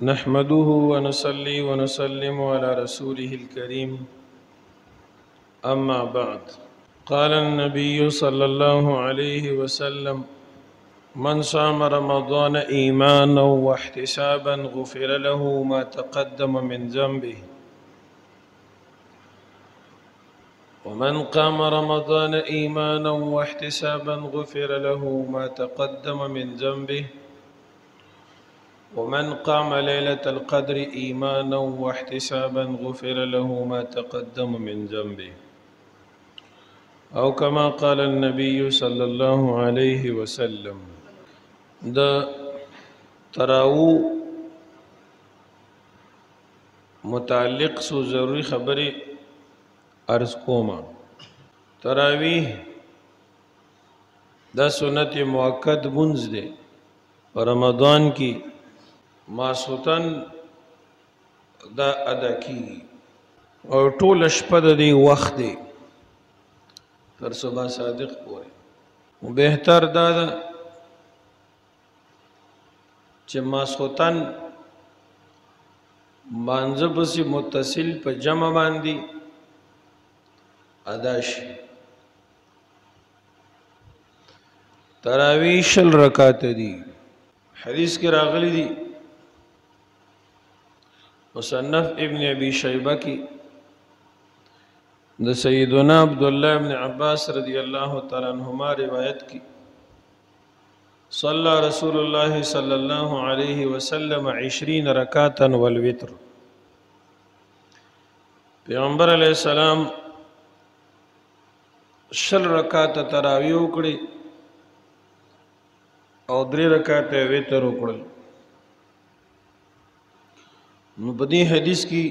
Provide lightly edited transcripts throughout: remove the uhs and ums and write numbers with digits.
نحمده ونصلي ونسلم على رسوله الكريم أما بعد. قال النبي صلى الله عليه وسلم: من صام رمضان إيمانا واحتسابا غفر له ما تقدم من ذنبه، ومن قام رمضان إيمانا واحتسابا غفر له ما تقدم من ذنبه، ومن قام ليلة القدر إيمانا واحتسابا غفر له ما تقدم من ذنبه، أو كما قال النبي صلى الله عليه وسلم. د تراو متعلق سو ضروری خبری عرض کوما. تراویح دا سنت موقت منز دے رمضان کی ماسوتن دا ادا کی اور ټول شپه د دې وخت دی تر صبح صادق پورې. بهتر دا ده چې ماسوتن مانځه پسې متصل په جمع باندې ادا شي. تراویح 20 رکعات دي. حدیث کې راغلی دي مصنف ابن ابي شيبه کی د سیدنا عبداللہ ابن عباس رضی اللہ تعالی عنہما روایت کی: صلی رسول اللہ صلی اللہ علیہ وسلم 20 رکعتا والوتر. پیغمبر علیہ السلام 20 رکعات تراویح وکړي او 3 رکعات وتر وکړل. نو په دې حدیث کې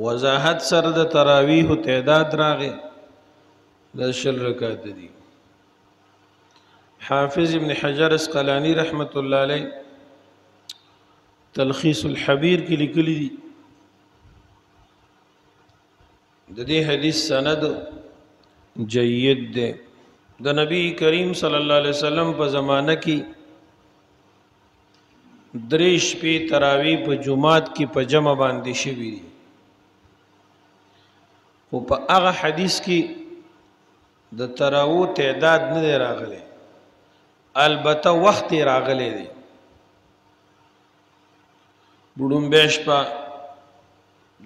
وضاحت سره د تراویح تعداد راغی د 20 رکعات دي. حافظ ابن حجر اسقلانی رحمت الله علیه تلخیص الحبیر کې لیکلی دي د دې حدیث سند جید ده. د نبی کریم صلی الله علیه وسلم په زمانہ کې دریش پی تراویح په جمعات کې په جمع باندې شوي دي، خو په هغه حدیث کې د تراویح تعداد نه دی راغلی، البته وخت راغلی دی. بډومبه شپه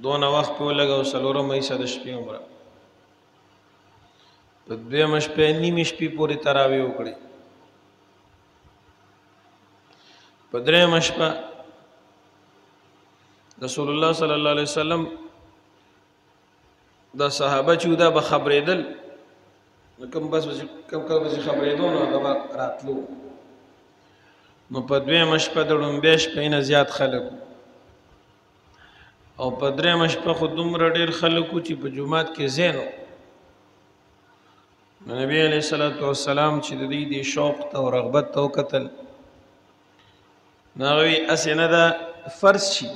دونه وخت په لګاو څلورم ایسه د شپې عمره په دویمه شپه نیمه شپې پورې تراویح وکړي. په درېیمه شپه رسول الله صلی الله علیه وسلم دا صحابه چې دا به خبرېدل کوم بس کوم خبرېدو نو هغه راتلو. نو په دویمه شپه د لومبۍ شپې نه زیات خلک او په درېیمه شپه خو دومره ډېر خلک چې په جومات کې ځای نو. نبی علیه الصلاة والسلام چې د دې شوق ته او رغبت ته وکتل ناغوی اسی نه دا فرض شي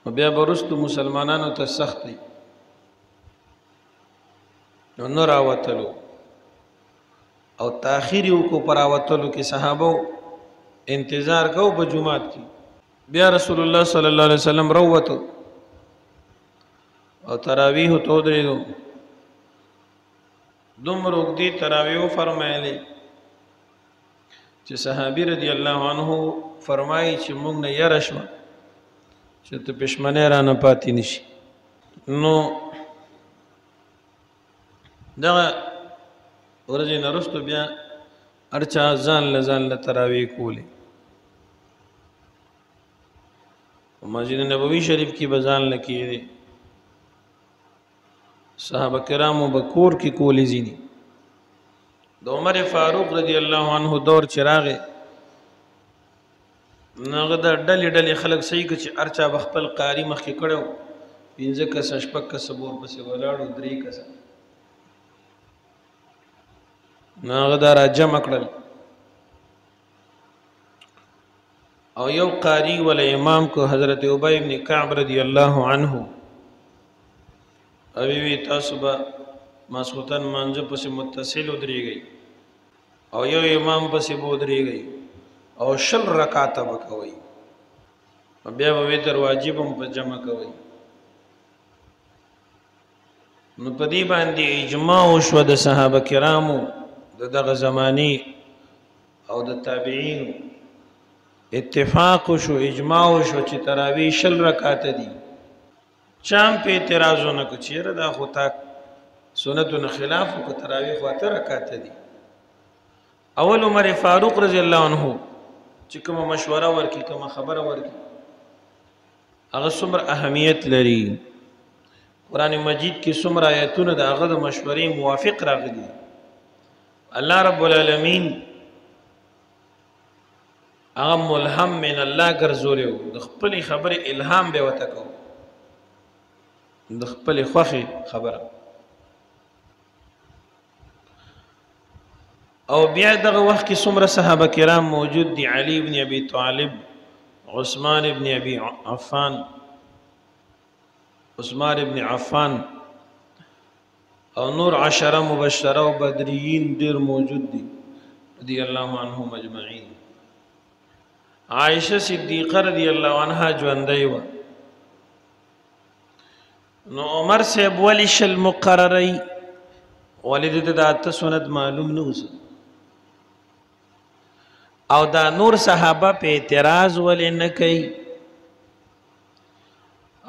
و بیا برستو مسلمانانو ته سخت دی نو نه راوتلو او تاخیر یې وکړو په راوتلو کې. صحابه انتظار کو په جمعات کې. بیا رسول الله صلی الله علیه وسلم روتو او تراویح ته ودرېدو. دومره اوږدې تراویح فرمایلې چې صحابي رضی الله عنه فرمایي چې موږ نه یره شوه چې ته پښمنۍ رانه پاتې نشي. نو دغه ورځې نه وروسته بیا هر چا ځان له تراویح کولې. په مسجد نبوي شریف کې به ځان له کېدې، صحابه کرامو به کور کې کولې ځینې. د عمر فاروق رضی الله عنه دور چې راغی نو هغه د ډلې خلک صحیح که چې هر چا به خپل قاري مخکې کړی و، 5 کسه 6 کسه به ورپسې ولاړو، 3 کسه. نو هغه دا را جمع کړل او یو قاری ولا امام کو حضرت ابی ابن کعب رضی الله عنه وی تاسو به ماسوتن مانځه پسې متصل ودرېږئ او یو امام پسې به ودرېږئ او 20 رکعاته به کوئ. بیا به وتر واجب هم په جمع کوي. نو په دې باندې اجماع وشو د صحابه کرامو د دغه زمانی او د تابعین اتفاق شو، اجماع شو چې تراویح 20 رکعات دي. چام په اعتراضونه کو چیرې دا خو تا سنتونو خلاف کو تراویح خو 8 رکعات دي. اول عمر فاروق رضی الله عنه چې کوم مشوره ورکي کوم خبره ورکي هغه څومره اهمیت لري. قرآن مجید کې څومره آیتونه د هغه د مشورې موافق راغلي. الله رب العالمین هغه ملهم من الله ګرځولی و، د خپلې خبرې الهام به ورته کو، د خپلې خوښې خبره. او بیا دغه وخت کې څومره صحابه کرام موجود دي، علي بن ابي طالب، عثمان بن ابي عفان، عثمان ابن عفان او نور 10 مبشره او بدريين ډیر موجود دي رضی الله عنهم اجمعين. عائشه صدیقه رضی الله عنها ژوندۍ و. نو عمر صاحب ولی شل مقرری ولید د اته سنت معلوم نه اوس، او دا نور صحابه په اعتراض ولې نه کوي.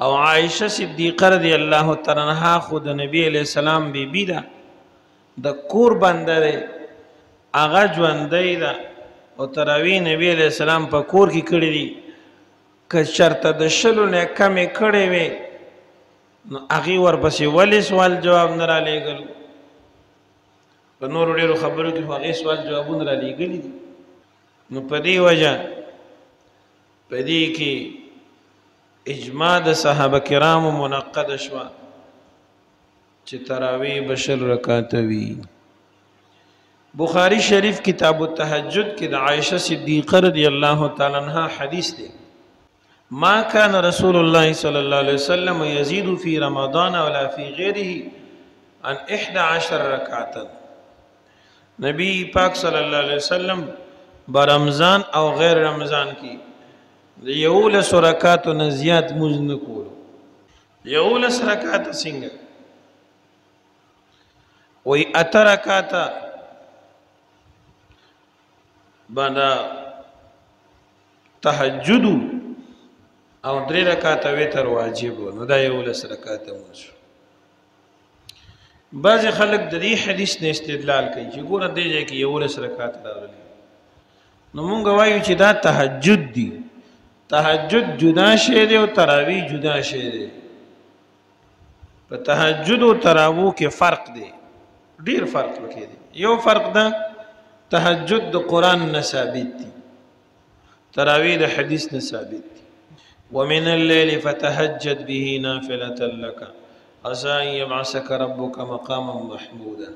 او عائشه صدیقه رضی الله تعالی عنها خود نبی علیہ السلام بیبی دا د کور بنده ده، هغه ژوندۍ ده او تراویح نبی علیہ السلام په کور کې کړی دي. که شرط د شلو نه کمې کړې وي نو هغې ورپسې ولې سوال جواب نه را لېږل؟ په نورو ډېرو خبرو کې خو هغې سوال جوابونه را لېږلي دي. نو په دې وجه په دې کې اجماع د صحابه کرامو منعقد شوه چې تراویح 20 رکعات وي. بخاری شریف کتاب التهجد کې د عائشه صدیقه رضی الله تعالی عنها حدیث دی: ما كان رسول الله صلى الله عليه وسلم يزيد في رمضان ولا في غيره عن 11 ركعه. نبی پاک صلی الله علیه وسلم برمضان او غیر رمضان کی د 11 رکعاتو نه زیات مونږ نه کولو. 11 رکعات څنګه وای 8 رکعات باندې تهجد او 3 رکعات وتر واجب نو دا 11 رکعات مونږ. بعض خلک د دې حدیث نه استدلال کوي چې ګوره دې ځای کې 11 رکعات راغلي. نو مونږ وایو چې دا تهجد دی. تهجد جدا شی دی او تراویح جدا شی دی. په تهجد او تراویح کې فرق دی، ډیر فرق پکې دی. یو فرق دا تهجد د قرآن نه ثابت دی، تراویح د حدیث نه ثابت دی. ومن الليل فتهجد به نافلة لك عسى أن يبعثك ربك مقاما محمودا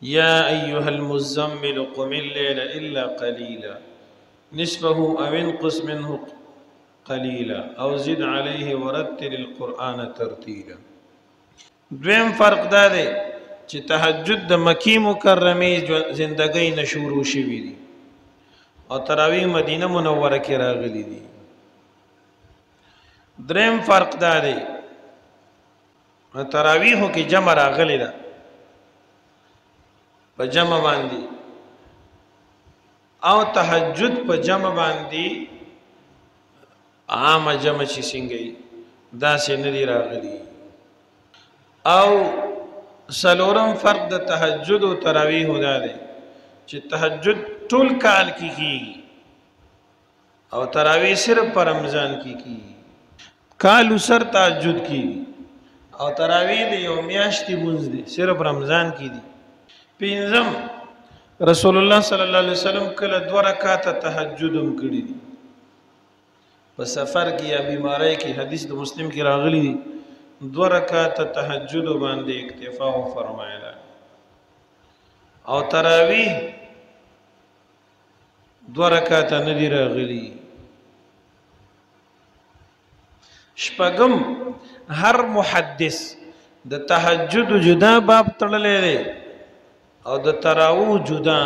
يا أيها المزمل قم الليل إلا قليلا نصفه أو انقص منه قليلا أو زد عليه ورتل القرآن ترتيلا. دویم فرق دا دی چې تهجد د مکی مکرمه زندګۍ نه شروع شوی دی او تراویح مدینه منوره کې راغلی دی. دریم فرق دا دی تراویحو کې جمع راغلی ده، په جمع باندې، او تهجد په جمع باندې عام جمع چې څنګه دا سه نه دی راغلی. او سلورم فرق د تهجد او تراویح دا دی چې تهجد ټول کال کې کیږي او تراویح صرف پر رمضان کې کیږي. کالو سر تهجد کیږي او تراویح د یو میاشتې مونځ دی صرف رمضان کې دي. پنځم رسول الله صلی الله علیه وسلم کله 2 رکعات تهجد هم کړی دي په سفر کې یا بیماری کې. حدیث د مسلم کې راغلی دی 2 رکعات تهجد باندې اکتفا فرمایله. او تراویح 2 رکعات نه دی راغلی. شپږم هر محدث د تهجد جدا باب تړلې دی او د تراویح جدا.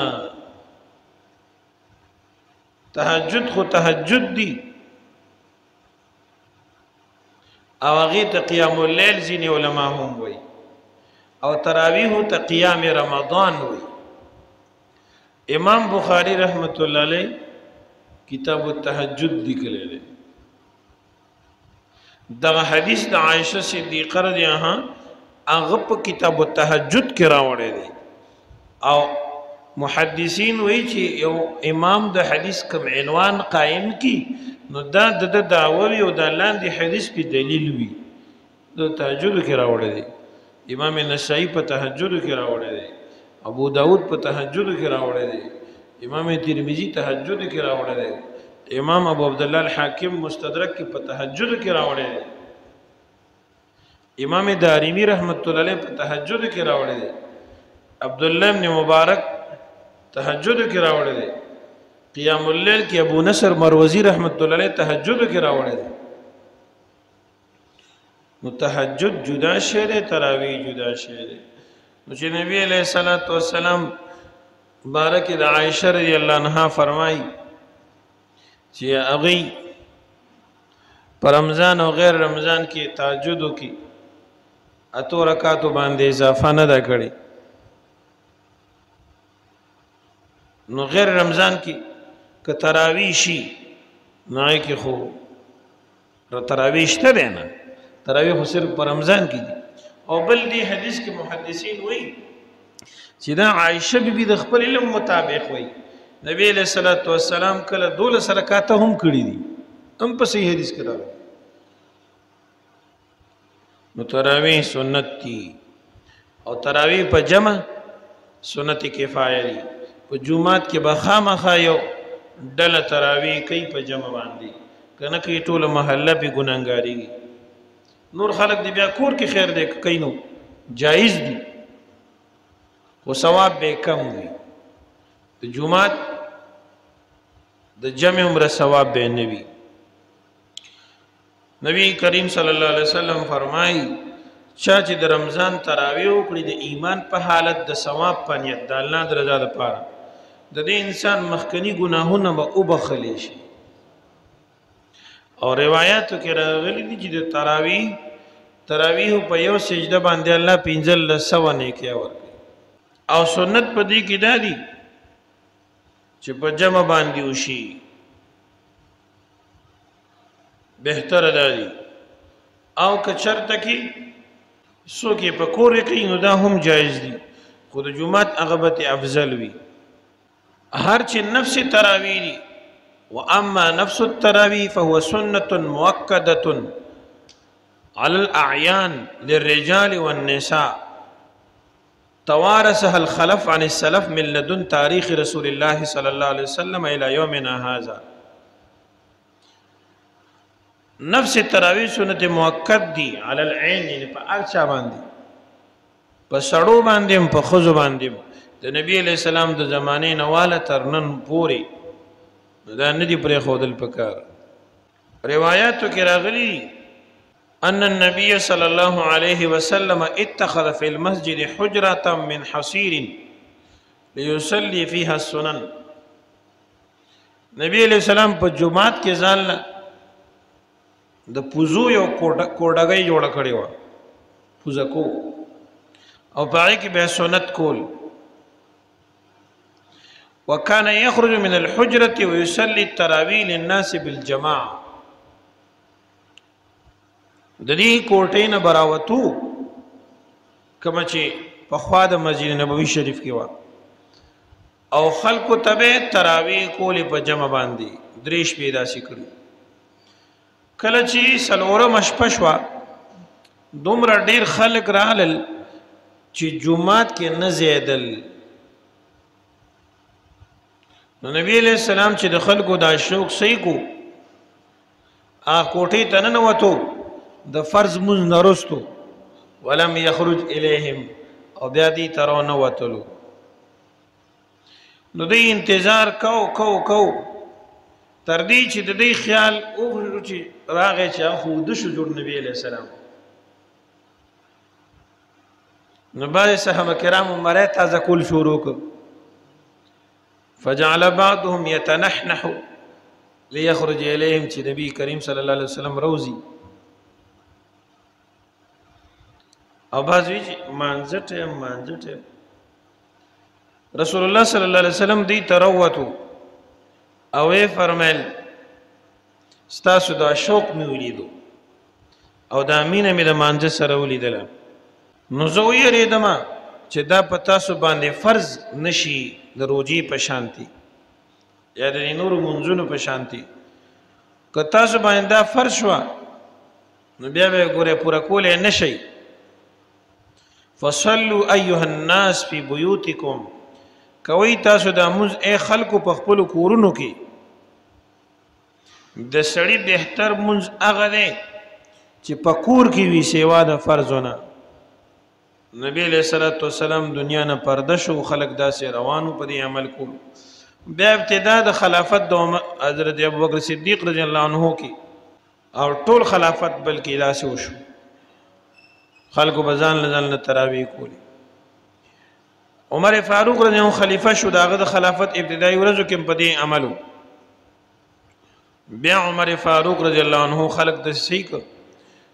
تهجد خو تهجد دی او هغې ته قیام اللیل ځینې علما هم وایي او تراویحو ته قیام رمضان وایي. امام بخاری رحمت الله علیه کتاب التهجد لیکلی دی. دغه حدیث د عائشه صدیقه رضی الله عنها هغه په کتاب التهجد کې راوړی دی او محدثین وایي چې یو امام د حدیث کوم عنوان قائم کی نو دا د دعوه وي او د لاندې حدیث په دلیل وي. د تهجد کې راوړی دی. امام نسائی په تهجد کې راوړی دی. ابو داود په تهجد کې راوړی دی. امام ترمذی تهجد کې راوړی دی. امام ابو عبدالله الحاکم مستدرک کې په تهجد کې راوړی دی. امام دارمی رحمت الله علیه په تهجد کې راوړی دی. عبد الله بن مبارک تهجد کې راوړی دی. قیام اللیل کې ابو نصر مروزی رحمت الله علیه تهجد کې راوړی دی. نو تهجد جدا شی دی، تراویح جدا شی دی. نو چې نبی علیہ الصلوۃ والسلام بارک د عائشه رضی الله عنها فرمایي چې هغه پر رمضان او غیر رمضان کې تهجد وکي اتو رکعاتو باندې اضافه نه ده کړې. نو غیر رمضان کې که تراویح شي نه کې خو تراویح شته دی نه، تراویح خو صرف په رمضان کې دي. او بل دی حدیث کې محدثین وایي چې دا عائشه بیبي د خپل علم مطابق وایي نبی علیہ الصلوۃ والسلام کله 12 رکعات هم کړي دي، هم په صحیح حدیث کې راغلي. نو تراویح سنت دي او تراویح په جمع سنت کفایه دي. په جمعات کې به خامخا یو ډله تراویح کوي په جمع باندې، کنه کوي ټوله محله په ګناهګاری. نور خلق دی بیا کور کې خیر دی کوي نو جایز دي خو ثواب به کم وي. د جمعات د جمع عمره ثواب به نه وي. نبی کریم صلی الله علیه وسلم فرمایي چا چې د رمضان تراویح وکړي د ایمان په حالت د ثواب په نیت د الله د رضا لپاره د دې انسان مخکنی ګناهونه به وبخلی شي. او روایتو کې راغلي دي چې د تراویح په یو سجده باندې الله 1500 نیکي ورکړي. او سنت په دې کې دا دي چې په جمع باندې وشي، بهتر ده دي. او که چرته کې څوک یې په کور کې نو دا هم جایز دي، خو د جمعات هغه به افضل وي. هر چې نفس تراویح دي. واما نفس التراویح فهو سنة مؤكدة على الأعيان للرجال والنساء توارثها الخلف عن السلف من لدن تاريخ رسول الله صلى الله عليه وسلم إلى يومنا هذا. نفس التراویح سنت مؤکد دی علی العین، یعنی په هر چا باندې، په سړو باندې په ښځو باندې د نبی علیہ السلام د زمانې نه واله تر نن پورې دا نه دي پرېښودل پکار. روایاتو کې راغلي ان النبي صلى الله عليه وسلم اتخذ في المسجد حجرة من حصير ليصلي فيها السنن. نبی علیہ السلام په جمعات کې ځان د پوزو یو کوډګۍ جوړ کړی و، پوزکو، او پای کې به سنت کول. وكان يخرج من الحجرة ويصلي التراويح للناس بالجماعة. د دې کوټې نه براوتو کما چې په خوا د مسجد نبوي شریف کې و او خلکو تبه تراویح کولې په جمع باندې دریش پیدا سي کړی. کله چې سلوره مشپشوا دومره ډیر خلک راغلل چې جمعات کې نه زیدل. نو نبی علیہ السلام چې د خلکو دا شوق صحیح کو کوټې ته نه وته د فرض مونږ نرستو ولم یخرج الیهم او بیا دې ترو نه وتلو. نو دې انتظار کو تر دې چې د دې خیال او چې راغی چې خو د شو جوړ نبی علیہ السلام. نو بعض صحابه کرام مره تازه کول شروع کړ. فجعل بعضهم يتنحنح ليخرج اليهم چې نبی کریم صلی الله علیه وسلم روزي او بعض وی مانځټه رسول الله صلی الله علیه وسلم دی تروتو او یې فرمایل ستاسو دا شوق مې ولیدو او دا مینه مې د مانځه سره ولیدله نو زه ویریدم چې دا په تاسو باندې فرض نشي د روجي په شانتي یا د نورو منځونو په شانتي که تاسو باندې دا فرض شو نو بیا به ګوره پوره کولای نشي فصلوا ايها الناس في بيوتكم کوي تاسو د موز اي خلکو په خپل کورونو کې د سړی بهتر منځ هغه دی چې په کور کې وي سیوا د فرضونه نبی علیہ الصلوۃ والسلام دنیا نه پرده شو خلق داسې روانو په دې عمل کو بیا ابتدا د خلافت د حضرت ابوبکر صدیق رضی الله عنه کې او ټول خلافت بلکې داسې وشو خلکو بزان لزان تراویح کولی عمر فاروق رضی الله عنه خلیفہ شو داغه د خلافت ابتدایي ورځو کې په دې عملو بیا عمر فاروق رضی الله عنه خلق د سیک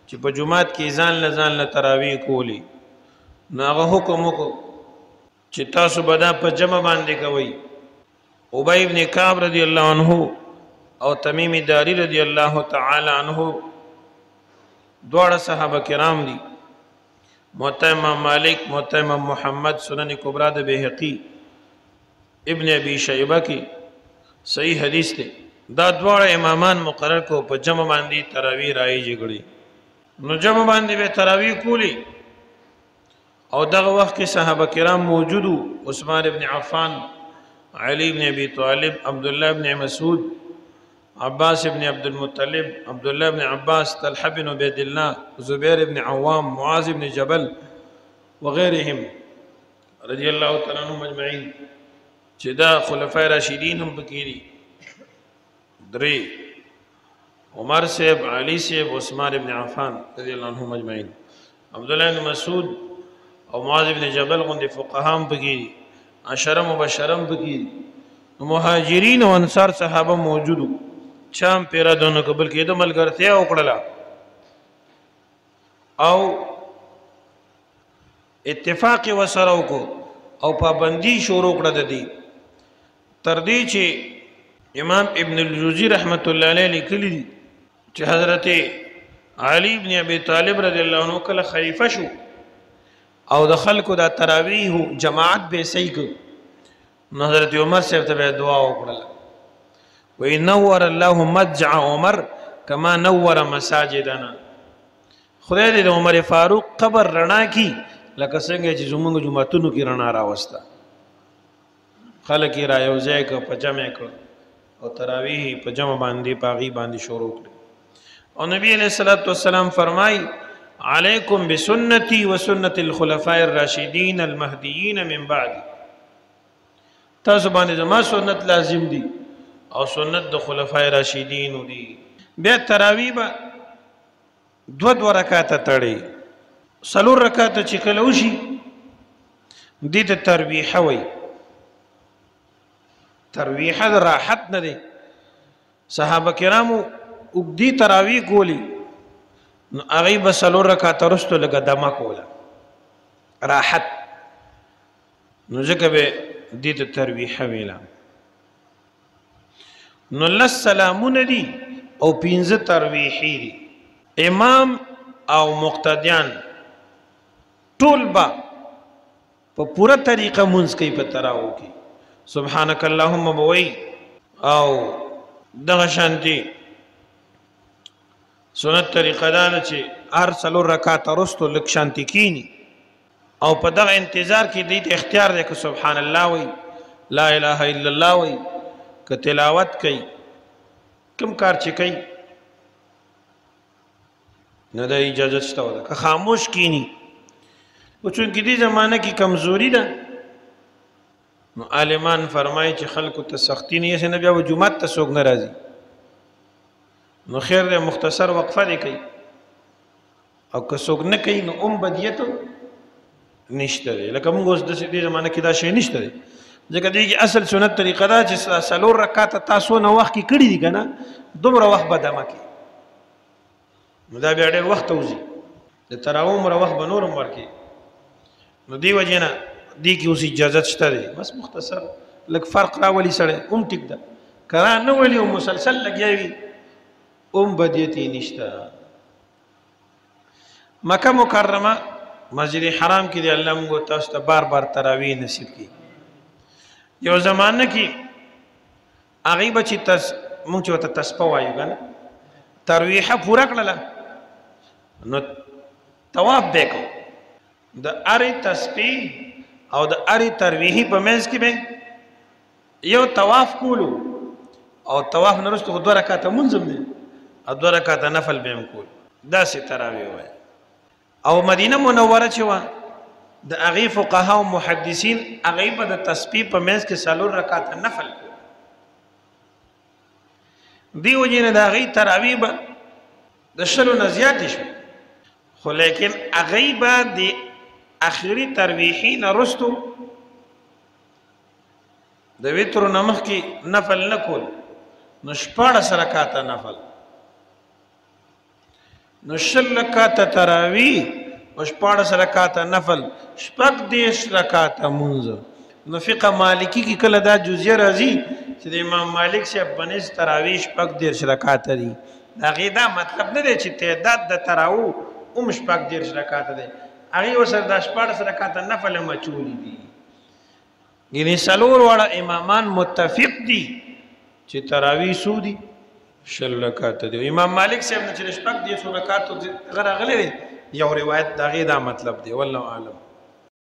چې په جمعات کې ځان لزان تراویح کولی ناغه حکم وکړو چې تاسو به دا په جمع باندې کوئ ابی ابن کعب رضی الله عنه او تمیم داری رضی الله تعالی عنه دواړه صحابه کرام دي موطا امام مالک موطا امام محمد سنن کبرا د بیهقی ابن ابي شیبه کی صحیح حدیث ته دا دواړه امامان مقرر کو په جمع باندې تراویح راي جګړي نو جمع باندې به تراویح کولی او دغه وخت کې صحابه کرام موجودو عثمان ابن عفان علي ابن ابي طالب عبد الله ابن مسعود عباس ابن عبد المطلب عبد الله ابن عباس طلحه بن عبيد الله زبير ابن عوام معاذ ابن جبل وغيرهم رضي الله تعالى عنهم اجمعين چې دا خلفای راشدین هم پکې دي درې عمر صاحب علي صاحب عثمان ابن عفان رضي الله عنهم اجمعين عبد الله بن مسعود او معاذ ابن جبل غوندي فقهام پکې عشره مبشرم پکې مهاجرین او انصار صحابه موجودو چام پیرا دونو قبل کې د ملګرتیا وکړه او اتفاق وسره وکړو او پابندي شروع کړه د دې تر دې چې امام ابن الجوزی رحمت الله علیه لیکلی دي چې حضرت علي ابن ابي طالب رضی الله عنه کله خلیفہ شو او د خلکو د تراویح جماعت به صحیح کو حضرت عمر صاحب ته دعا وکړه وی نور الله مضجع عمر کما نور مساجدنا خدای دې د عمر فاروق قبر رڼا کی لکه څنګه چې زموږ جمعتونو کې رڼا راوسته خلک یې را یوځای کړه په جمع کړه او تراویح په جمع باندې پاغي باندې شروع کړه او نبی علیہ الصلوۃ والسلام فرمای علیکم بسنتی وسنت الخلفاء الراشدین المهدیین من بعد تاسو باندې زما سنت لازم دي او سنت د خلفای راشدین دي بیا تراویح به دو رکعات تړي څلور رکعات چې کله وشي دې ته ترویح وي ترویح د راحت نه دي صحابه کرامو وګدي تراویح کولی نو هغه به څلور رکعات رستو لګه دمه کوله راحت نو ځکه به دې ته ترویح ویلا نو لس سلامونه دي او پنځه ترویحي دي امام او مقتدیان ټول با په پوره طریقه مونږ کوي په تراو کې سبحانك اللهم بوي او دغه شانتي سنت طریقه دا چې هر څلور رکعات رستو لک شانتي کینی او په دغه انتظار کې دې اختیار دی که سبحان الله وي لا اله الا الله وي که تلاوت کوي کوم کار چې کوي نه د اجازه شته ولا که خاموش کینی او چون کې دې زمانہ کې کمزوري ده نو عالمان فرمایي چې خلکو ته سختی نه یې نه بیا و جمعه ته څوک ناراضي نو خیر دې مختصر وقفه دی کوي او که څوک نه کوي نو بدیته نشته لکه موږ اوس د دې زمانہ کې دا شی نشته ځکه دې کې اصل سنت طریقه دا چې څلور رکعات تاسو نه وخت کې کړی دي کنه دومره وخت به دمه کې نو دا بیا ډېر وخت وځي د تراویح وخت به نورم ورکي نو دی وجه نه دی کې اوس اجازت شته دی بس مختصر لږ فرق راولي سړی هم ټیک ده که نه ولي او مسلسل لګیا وي هم بدیت یې نشته مکه مکرمه مسجد حرام کې دی الله موږ تاسو ته بار بار تراویح نصیب کړي یو زمانه کې هغې به چې موږ چې ورته تسبه وایو که نه ترویحه پوره کړله نو طواف به یې کوو د هرې تسبیح او د هرې ترویحي په منځ کې به یو طواف کولو او طواف نه وروسته خو 2 رکعته مونځ هم دی او 2 رکعته نفل به هم کول داسې تراویح وایي او مدینه منوره چې وه د هغې فقها او محدثین هغې به د تسبیح په منځ کې 4 رکعته نفل کول دی وجې نه د هغې تراویح به د 100 نه زیاتې شوې خو لیکن هغې به د آخري ترویحي نه وروستو د وترو نه مخکې نفل نه کول نو 14 رکعته نفل نو 20 رکعته تراویح او 14 رکعته نفل 30 رکعته مونځ نو فقه مالکی کې کله دا جزیه راځي چې د امام مالک صاحب بنس تراویح 30 رکعته دي د هغې دا مطلب نه دی چې تعداد د تراویح هم 30 رکعته دی هغې ورسره دا 14 رکعته نفل هم اچولي دي یعنې 4 واړه امامان متفق دي چې تراویح څو دي 20 رکعته دي امام مالک صاحب نه چې 30 رکعاتو هغه راغلی دی یو روایت د هغې دا مطلب دی والله اعلم